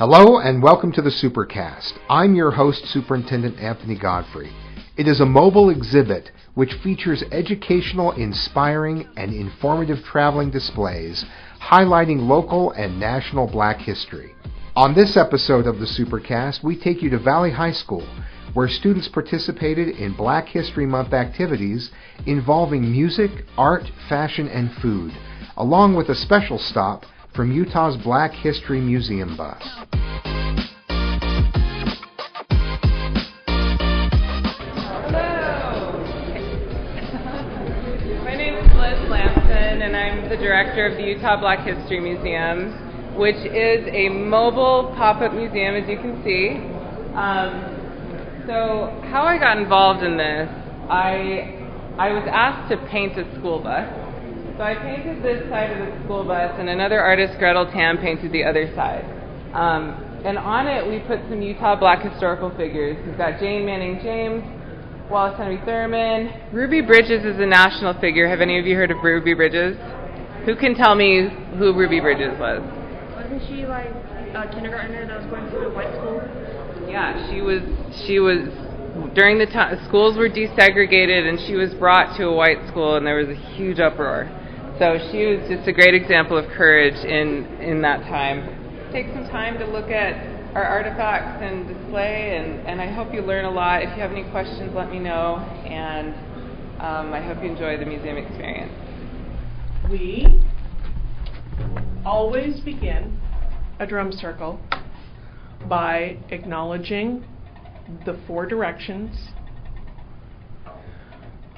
Hello and welcome to the Supercast. I'm your host, Superintendent Anthony Godfrey. It is a mobile exhibit which features educational, inspiring, and informative traveling displays highlighting local and national Black history. On this episode of the Supercast, we take you to Valley High School, where students participated in Black History Month activities involving music, art, fashion, and food, along with a special stop from Utah's Black History Museum bus. Hello! My name is Liz Lampson, and I'm the director of the Utah Black History Museum, which is a mobile pop-up museum, as you can see. So how I got involved in this, I was asked to paint a school bus. So I painted this side of the school bus, and another artist, Gretel Tam, painted the other side. And on it, we put some Utah Black historical figures. We've got Jane Manning James, Wallace Henry Thurman. Ruby Bridges is a national figure. Have any of you heard of Ruby Bridges? Who can tell me who Ruby Bridges was? Wasn't she like a kindergartner that was going to a white school? Yeah, she was during the time schools were desegregated, and she was brought to a white school, and there was a huge uproar. So she was just a great example of courage in that time. Take some time to look at our artifacts and display, and I hope you learn a lot. If you have any questions, let me know, and I hope you enjoy the museum experience. We always begin a drum circle by acknowledging the four directions,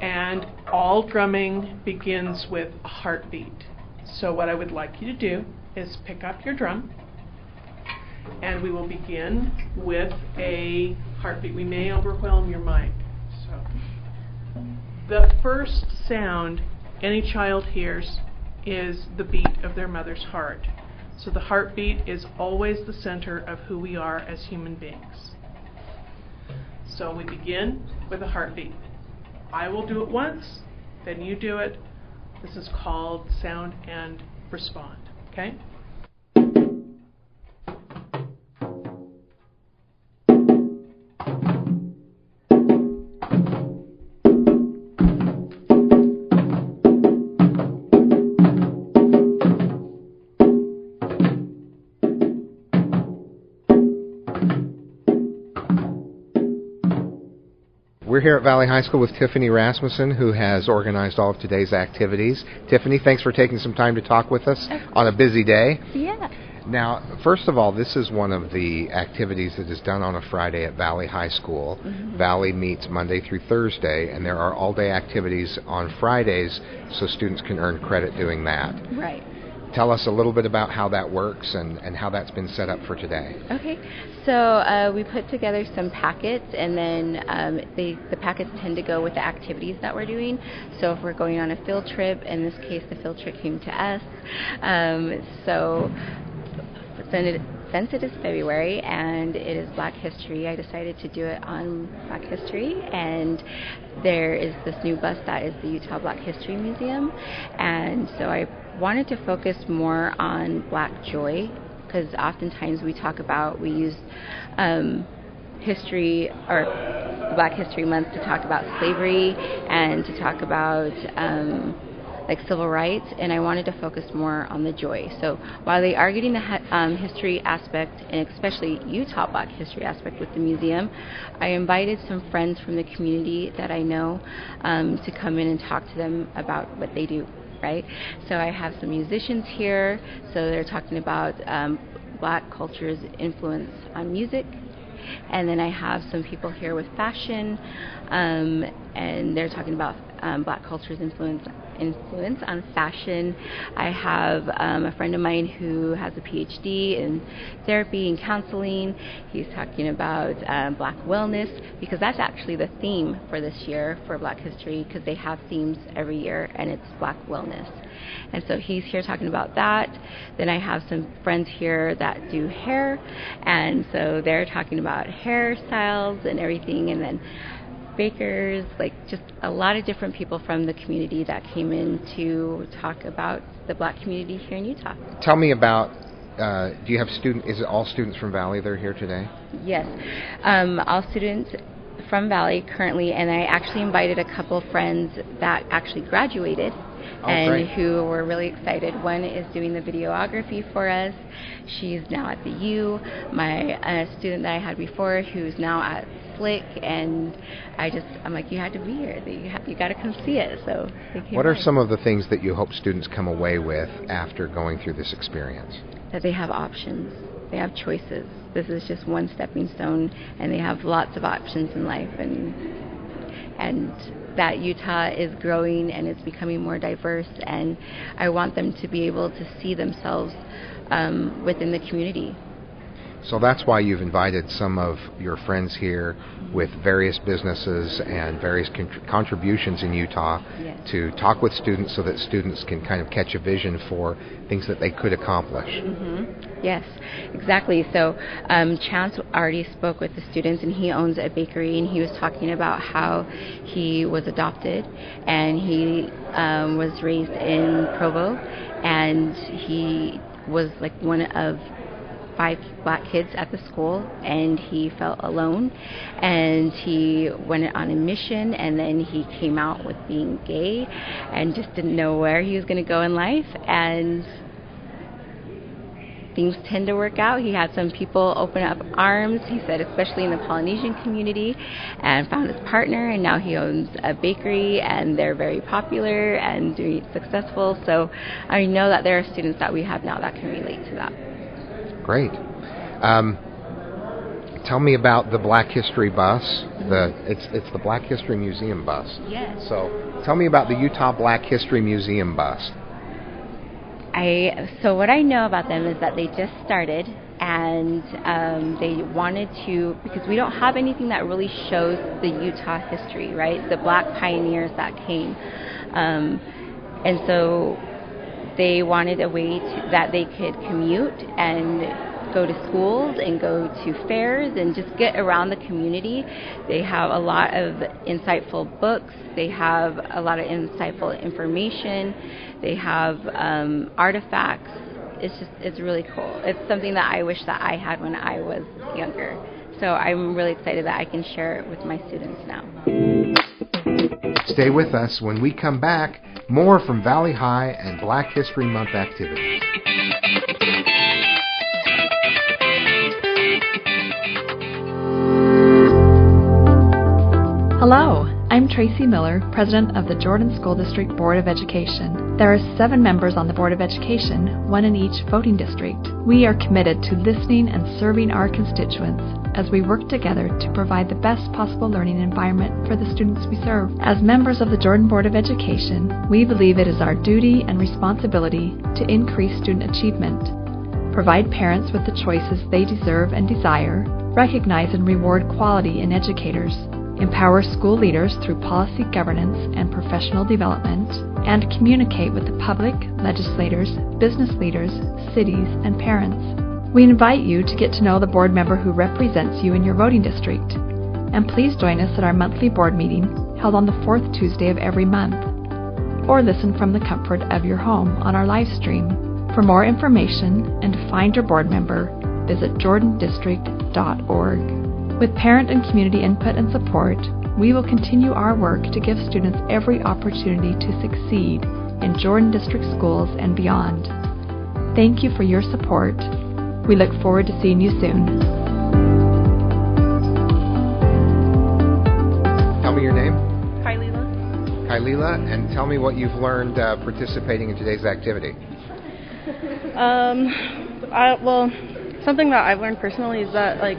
and all drumming begins with a heartbeat. So what I would like you to do is pick up your drum, and we will begin with a heartbeat. We may overwhelm your mic. So the first sound any child hears is the beat of their mother's heart. So the heartbeat is always the center of who we are as human beings. So we begin with a heartbeat. I will do it once, then you do it. This is called sound and respond, okay? We're here at Valley High School with Tiffany Rasmussen, who has organized all of today's activities. Tiffany, thanks for taking some time to talk with us on a busy day. Yeah. Now, first of all, this is one of the activities that is done on a Friday at Valley High School. Mm-hmm. Valley meets Monday through Thursday, and there are all-day activities on Fridays so students can earn credit doing that. Right. Tell us a little bit about how that works and how that's been set up for today. Okay, so we put together some packets, and then the packets tend to go with the activities that we're doing. So if we're going on a field trip, in this case the field trip came to us. Since it is February and it is Black History, I decided to do it on Black History, and there is this new bus that is the Utah Black History Museum, and so I wanted to focus more on Black joy, because oftentimes we use history or Black History Month to talk about slavery and to talk about like civil rights, and I wanted to focus more on the joy. So while they are getting the history aspect, and especially Utah Black history aspect with the museum, I invited some friends from the community that I know to come in and talk to them about what they do, right? So I have some musicians here, so they're talking about Black culture's influence on music. And then I have some people here with fashion, and they're talking about Black culture's influence on fashion. I have a friend of mine who has a PhD in therapy and counseling. He's talking about Black wellness, because that's actually the theme for this year for Black History, because they have themes every year, and it's Black wellness. And so he's here talking about that. Then I have some friends here that do hair, and so they're talking about hairstyles and everything. And then bakers, like just a lot of different people from the community that came in to talk about the Black community here in Utah. Tell me about do you have is it all students from Valley that are here today? Yes, all students from Valley currently, and I actually invited a couple friends that actually graduated and who were really excited. One is doing the videography for us. She's now at the U. My student that I had before, who's now at Slick, and I'm like, you had to be here. You got to come see it. So what are some of the things that you hope students come away with after going through this experience? That they have options. They have choices. This is just one stepping stone, and they have lots of options in life, and that Utah is growing and it's becoming more diverse, and I want them to be able to see themselves within the community. So that's why you've invited some of your friends here with various businesses and various contributions in Utah to talk with students so that students can kind of catch a vision for things that they could accomplish. Mm-hmm. Yes, exactly. So Chance already spoke with the students, and he owns a bakery, and he was talking about how he was adopted and he was raised in Provo, and he was like one of 5 black kids at the school, and he felt alone, and he went on a mission, and then he came out with being gay and just didn't know where he was going to go in life, and things tend to work out. He had some people open up arms, he said, especially in the Polynesian community, and found his partner, and now he owns a bakery, and they're very popular and doing successful. So I know that there are students that we have now that can relate to that. Great. Tell me about the Black History bus. It's the Black History Museum bus. Yes. So tell me about the Utah Black History Museum bus. So what I know about them is that they just started, and they wanted to, because we don't have anything that really shows the Utah history, right? The black pioneers that came. And so they wanted a way that they could commute and go to schools and go to fairs and just get around the community. They have a lot of insightful books. They have a lot of insightful information. They have artifacts. It's really cool. It's something that I wish that I had when I was younger. So I'm really excited that I can share it with my students now. Stay with us. When we come back, more from Valley High and Black History Month activities. Hello, I'm Tracy Miller, President of the Jordan School District Board of Education. There are 7 members on the Board of Education, 1 in each voting district. We are committed to listening and serving our constituents as we work together to provide the best possible learning environment for the students we serve. As members of the Jordan Board of Education, we believe it is our duty and responsibility to increase student achievement, provide parents with the choices they deserve and desire, recognize and reward quality in educators, empower school leaders through policy governance and professional development, and communicate with the public, legislators, business leaders, cities, and parents. We invite you to get to know the board member who represents you in your voting district. And please join us at our monthly board meeting held on the 4th Tuesday of every month, or listen from the comfort of your home on our live stream. For more information and to find your board member, visit jordandistrict.org. With parent and community input and support, we will continue our work to give students every opportunity to succeed in Jordan District schools and beyond. Thank you for your support. We look forward to seeing you soon. Tell me your name. Kylela, and tell me what you've learned participating in today's activity. Well, something that I've learned personally is that, like,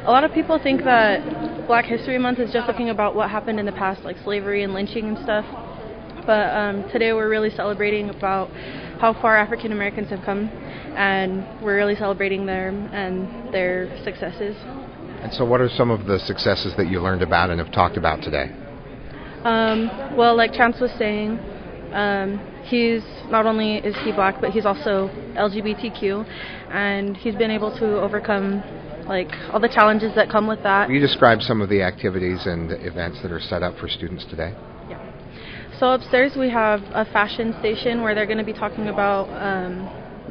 a lot of people think that Black History Month is just talking about what happened in the past, like slavery and lynching and stuff. But today we're really celebrating about how far African Americans have come, and we're really celebrating them and their successes. And so what are some of the successes that you learned about and have talked about today? Well, like Chance was saying, he's not only is he black, but he's also LGBTQ, and he's been able to overcome like all the challenges that come with that. Will you describe some of the activities and events that are set up for students today? So upstairs we have a fashion station where they're going to be talking about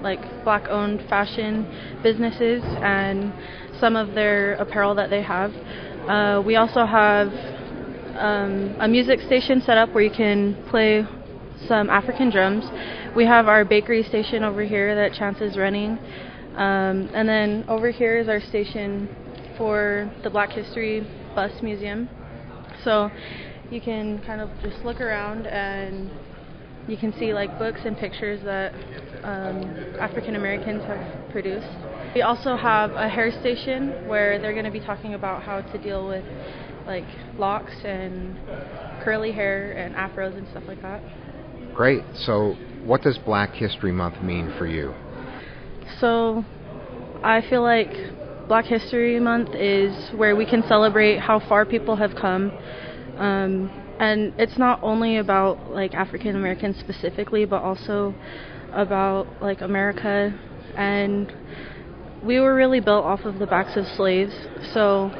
like black-owned fashion businesses and some of their apparel that they have. We also have a music station set up where you can play some African drums. We have our bakery station over here that Chance is running. And then over here is our station for the Black History Bus Museum. So you can kind of just look around and you can see like books and pictures that African Americans have produced. We also have a hair station where they're going to be talking about how to deal with like locks and curly hair and afros and stuff like that. Great. So what does Black History Month mean for you? So I feel like Black History Month is where we can celebrate how far people have come. And it's not only about like African Americans specifically, but also about like America. And we were really built off of the backs of slaves. So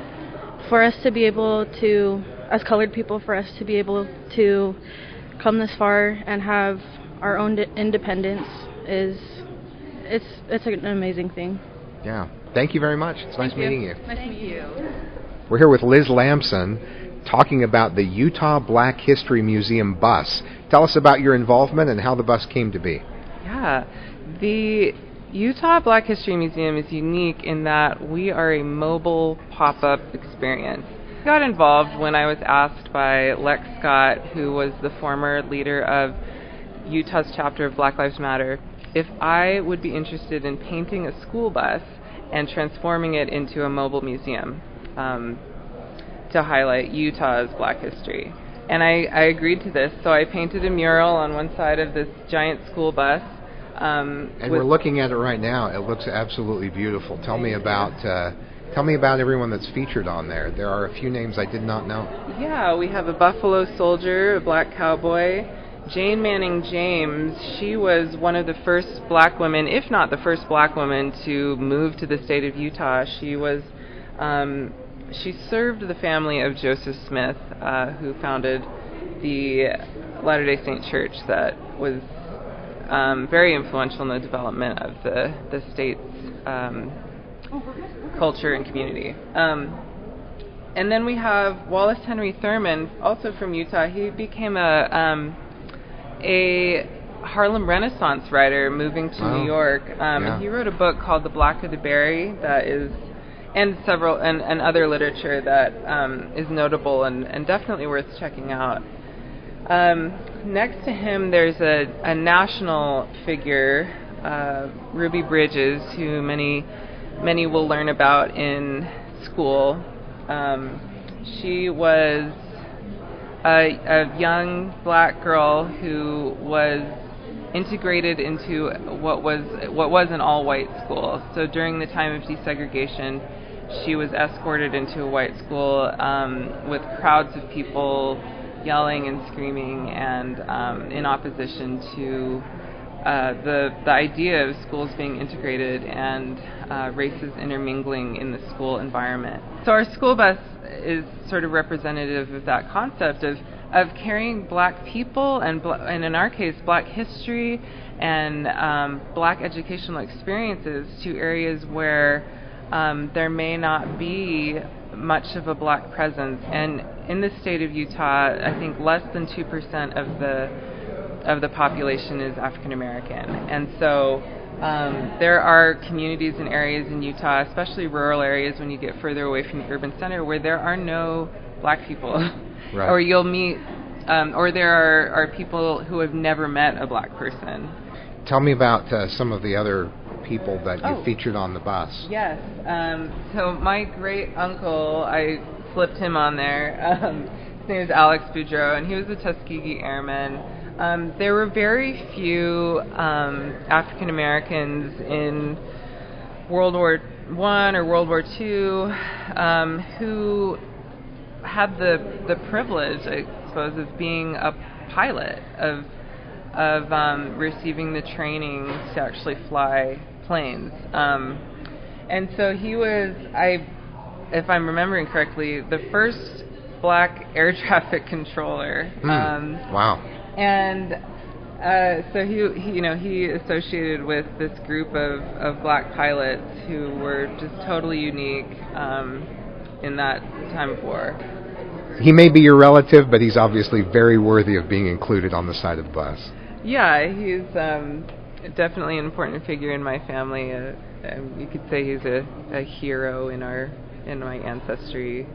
for us to be able to, as colored people, for us to be able to come this far and have our own independence it's an amazing thing. Yeah. Thank you very much. It's nice meeting you. Nice to meet you. We're here with Liz Lamson talking about the Utah Black History Museum bus. Tell us about your involvement and how the bus came to be. Yeah. The Utah Black History Museum is unique in that we are a mobile pop-up experience. I got involved when I was asked by Lex Scott, who was the former leader of Utah's chapter of Black Lives Matter, if I would be interested in painting a school bus and transforming it into a mobile museum to highlight Utah's Black history. And I agreed to this, so I painted a mural on one side of this giant school bus. And we're looking at it right now. It looks absolutely beautiful. Tell me about everyone that's featured on there. There are a few names I did not know. Yeah, we have a buffalo soldier, a black cowboy, Jane Manning James. She was one of the first black women, if not the first black woman, to move to the state of Utah. She was, she served the family of Joseph Smith, who founded the Latter-day Saint Church that was very influential in the development of the state's culture and community. And then we have Wallace Henry Thurman, also from Utah. He became a Harlem Renaissance writer moving to New York. He wrote a book called The Blacker the Berry that is, and several and other literature that is notable and definitely worth checking out. Next to him, there's a national figure, Ruby Bridges, who many will learn about in school. She was a young black girl who was integrated into what was an all-white school. So during the time of desegregation, she was escorted into a white school with crowds of people yelling and screaming and in opposition to the idea of schools being integrated and races intermingling in the school environment. So our school bus is sort of representative of that concept of carrying black people and in our case black history and black educational experiences to areas where there may not be much of a black presence. And in the state of Utah, I think less than 2% of the population is African American. And so there are communities and areas in Utah, especially rural areas when you get further away from the urban center, where there are no black people. Right. Or you'll meet, or there are people who have never met a black person. Tell me about some of the other people that you featured on the bus. Yes. So my great uncle, I flipped him on there. His name is Alex Boudreau, and he was a Tuskegee Airman. There were very few African Americans in World War I or World War II who had the privilege, I suppose, of being a pilot, of receiving the training to actually fly planes. And so he was, if I'm remembering correctly, the first black air traffic controller. Wow. And So he associated with this group of black pilots who were just totally unique in that time of war. He may be your relative, but he's obviously very worthy of being included on the side of the bus. Yeah, he's definitely an important figure in my family. You could say he's a hero in my ancestry.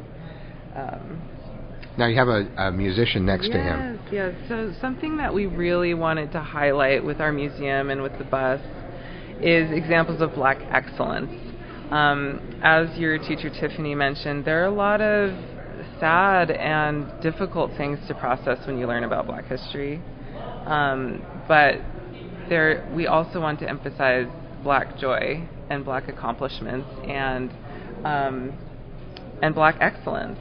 Now you have a musician next to him. Yes. So something that we really wanted to highlight with our museum and with the bus is examples of black excellence. As your teacher Tiffany mentioned, there are a lot of sad and difficult things to process when you learn about black history. But we also want to emphasize black joy and black accomplishments and black excellence.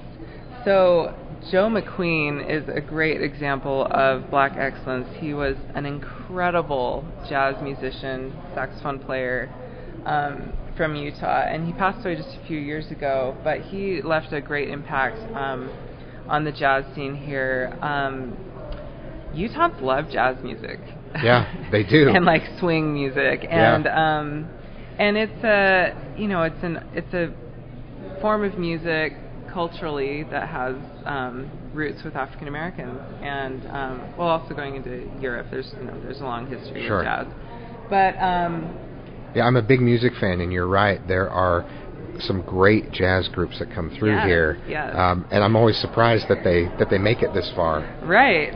So Joe McQueen is a great example of black excellence. He was an incredible jazz musician, saxophone player from Utah, and he passed away just a few years ago, but he left a great impact on the jazz scene here. Utahns love jazz music. Yeah, they do. And like swing music, and it's a form of music culturally that has roots with African Americans, and also going into Europe. There's a long history of jazz, but I'm a big music fan, and you're right. There are some great jazz groups that come through here, and I'm always surprised that they make it this far. Right.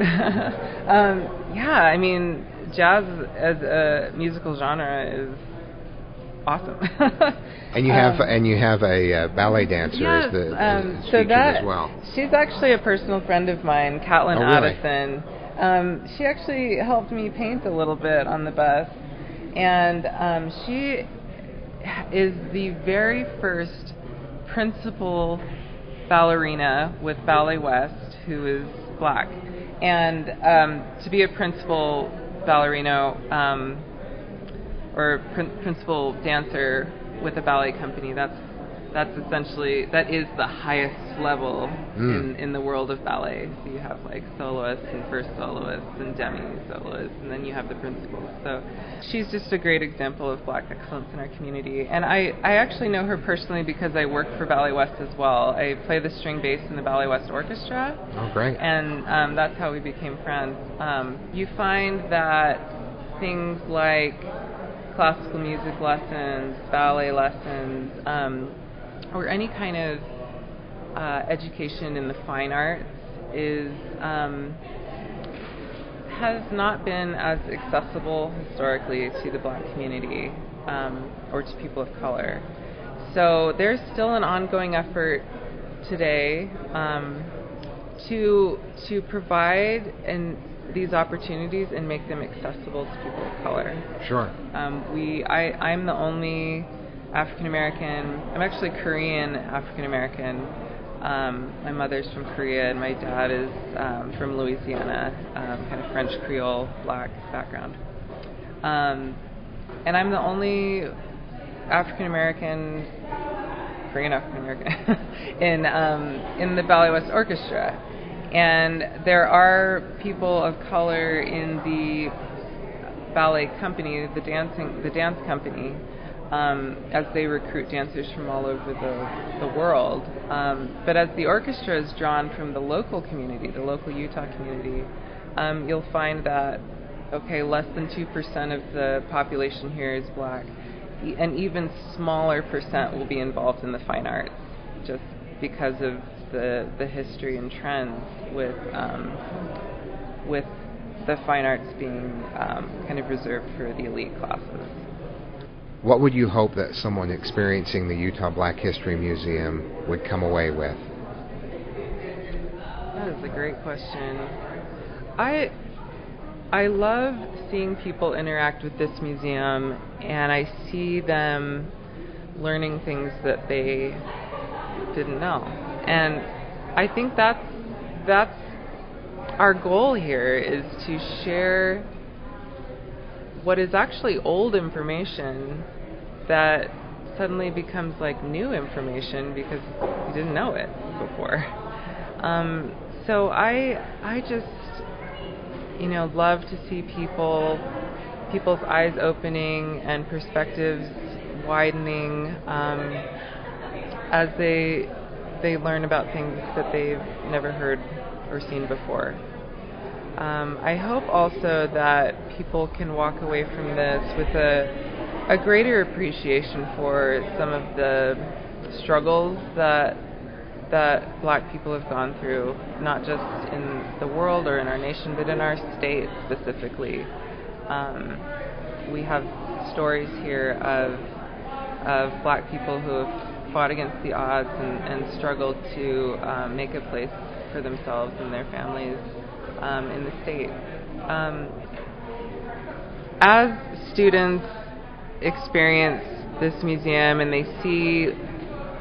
I mean, jazz as a musical genre is awesome. And you have a ballet dancer as the featured as well. She's actually a personal friend of mine, Caitlin really? Addison. She actually helped me paint a little bit on the bus, and she is the very first principal ballerina with Ballet West who is black. And to be a principal ballerina or principal dancer with a ballet company, that is the highest level in the world of ballet. So you have like soloists and first soloists and demi soloists, and then you have the principals. So she's just a great example of black excellence in our community. And I actually know her personally because I work for Ballet West as well. I play the string bass in the Ballet West Orchestra. Oh, great. And that's how we became friends. You find that things like classical music lessons, ballet lessons, or any kind of education in the fine arts has not been as accessible historically to the black community or to people of color. So there's still an ongoing effort today to provide these opportunities and make them accessible to people of color. Sure. I'm the only African American. I'm actually Korean African American. My mother's from Korea and my dad is from Louisiana, kind of French Creole black background. And I'm the only African American, Korean African American in the Ballet West Orchestra. And there are people of color in the ballet company, the dance company, as they recruit dancers from all over the world. But as the orchestra is drawn from the local community, the local Utah community, you'll find that, less than 2% of the population here is black. An even smaller percent will be involved in the fine arts, just because of the history and trends with the fine arts being kind of reserved for the elite classes. What would you hope that someone experiencing the Utah Black History Museum would come away with? That is a great question. I love seeing people interact with this museum, and I see them learning things that they didn't know. And I think that's our goal here, is to share what is actually old information that suddenly becomes like new information because you didn't know it before. So I just love to see people's eyes opening and perspectives widening as they learn about things that they've never heard or seen before. I hope also that people can walk away from this with a greater appreciation for some of the struggles that Black people have gone through, not just in the world or in our nation, but in our state specifically. We have stories here of Black people who have fought against the odds and struggled to make a place for themselves and their families in the state. As students experience this museum and they see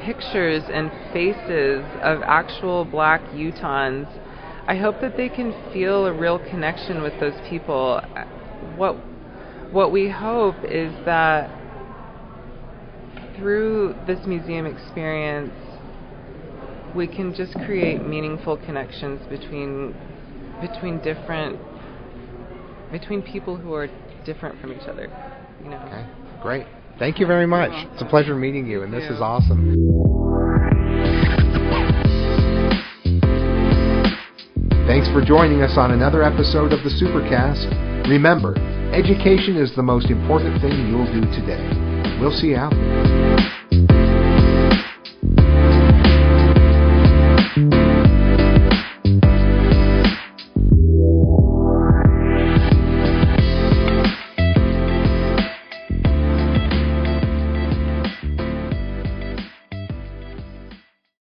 pictures and faces of actual Black Utahns, I hope that they can feel a real connection with those people. What we hope is that through this museum experience, we can just create meaningful connections between people who are different from each other. Okay, great. Thank you very much. It's a pleasure meeting you, and this is awesome. Thanks for joining us on another episode of the Supercast. Remember, education is the most important thing you'll do today. We'll see you out there.